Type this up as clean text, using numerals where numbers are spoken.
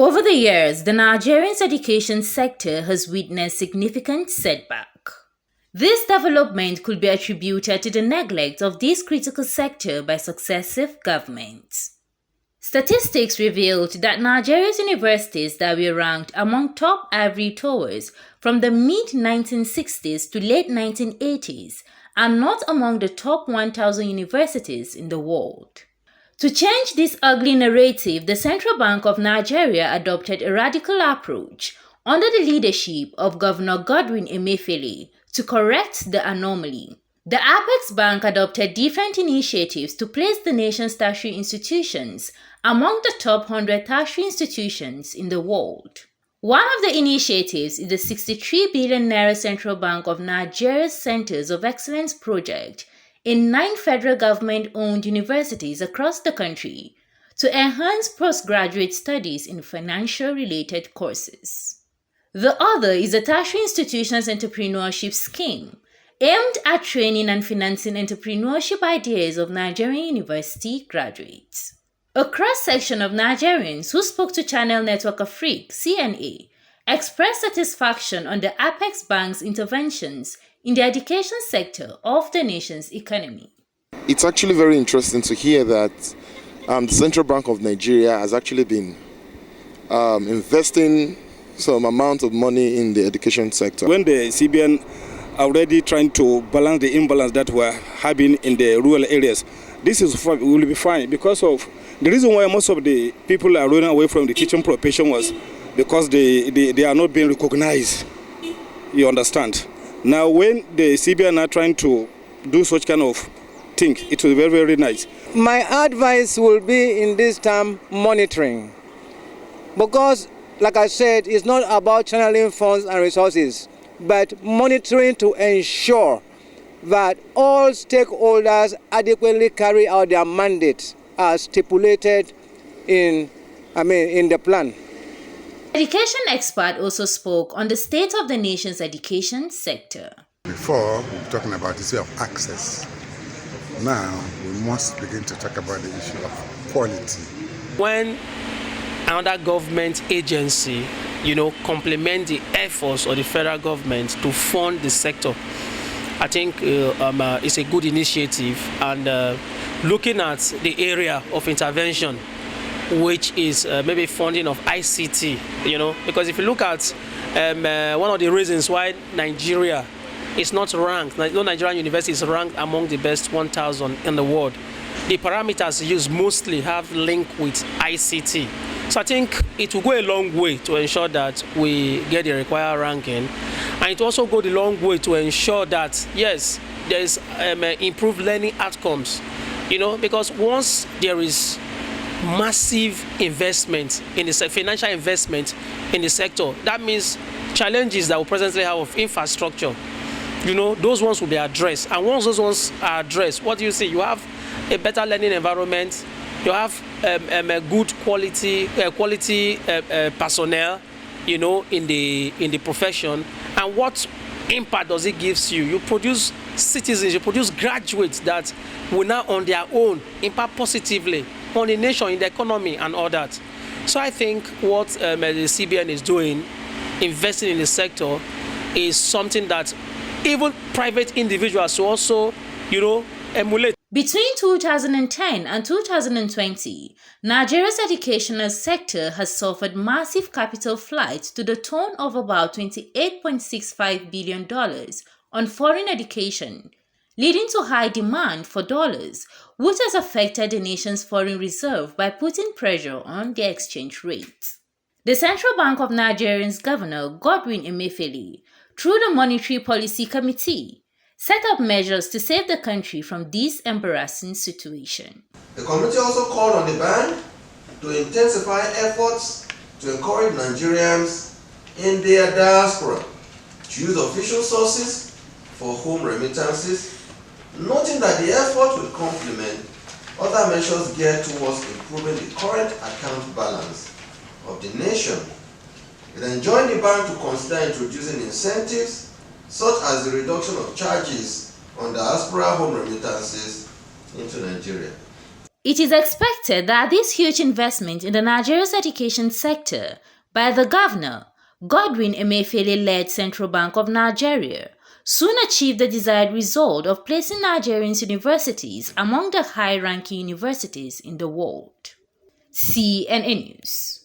Over the years, the Nigerian's education sector has witnessed significant setback. This development could be attributed to the neglect of this critical sector by successive governments. Statistics revealed that Nigeria's universities that were ranked among top ivory towers from the mid-1960s to late 1980s are not among the top 1,000 universities in the world. To change this ugly narrative, the Central Bank of Nigeria adopted a radical approach under the leadership of Governor Godwin Emefiele to correct the anomaly. The Apex Bank adopted different initiatives to place the nation's tertiary institutions among the top 100 tertiary institutions in the world. One of the initiatives is the 63 billion naira Central Bank of Nigeria's Centers of Excellence project in 9 federal government-owned universities across the country to enhance postgraduate studies in financial-related courses. The other is the Tertiary Institutions Entrepreneurship Scheme, aimed at training and financing entrepreneurship ideas of Nigerian university graduates. A cross-section of Nigerians who spoke to Channel Network Afrique (CNA) expressed satisfaction on the Apex Bank's interventions in the education sector of the nation's economy. It's actually very interesting to hear that the Central Bank of Nigeria has actually been investing some amount of money in the education sector. When the CBN are already trying to balance the imbalance that we're having in the rural areas, this will be fine, because of the reason why most of the people are running away from the teaching profession was because they are not being recognized. You understand? Now, when the CBN are trying to do such kind of thing, it will be very, very nice. My advice will be in this term monitoring, because, like I said, it's not about channeling funds and resources, but monitoring to ensure that all stakeholders adequately carry out their mandate as stipulated in the plan. Education expert also spoke on the state of the nation's education sector. Before, we were talking about the issue of access. Now, we must begin to talk about the issue of quality. When another government agency, complement the efforts of the federal government to fund the sector, I think it's a good initiative. And looking at the area of intervention, which is maybe funding of ICT, because if you look at one of the reasons why Nigeria is not ranked, no Nigerian university is ranked among the best 1,000 in the world, the parameters used mostly have link with ICT. So I think it will go a long way to ensure that we get the required ranking, and it also goes a long way to ensure that, yes, there is improved learning outcomes, because once there is massive investment in the financial investment in the sector, that means challenges that we presently have of infrastructure, those ones will be addressed. And once those ones are addressed, what do you see? You have a better learning environment, you have a good quality personnel, in the profession. And what impact does it give you? You produce citizens, you produce graduates that will now on their own impact positively on the nation, in the economy and all that. So I think what the CBN is doing, investing in the sector, is something that even private individuals will also, emulate. Between 2010 and 2020, Nigeria's educational sector has suffered massive capital flight to the tune of about $28.65 billion on foreign education, leading to high demand for dollars, which has affected the nation's foreign reserve by putting pressure on the exchange rate. The Central Bank of Nigeria's Governor Godwin Emefiele, through the Monetary Policy Committee, set up measures to save the country from this embarrassing situation. The committee also called on the bank to intensify efforts to encourage Nigerians in their diaspora to use official sources for home remittances, noting that the effort will complement other measures geared towards improving the current account balance of the nation. It enjoined the bank to consider introducing incentives such as the reduction of charges on diaspora home remittances into Nigeria. It is expected that this huge investment in the Nigeria's education sector by the governor, Godwin Emefiele-led Central Bank of Nigeria, soon achieved the desired result of placing Nigerian universities among the high-ranking universities in the world. CNN News.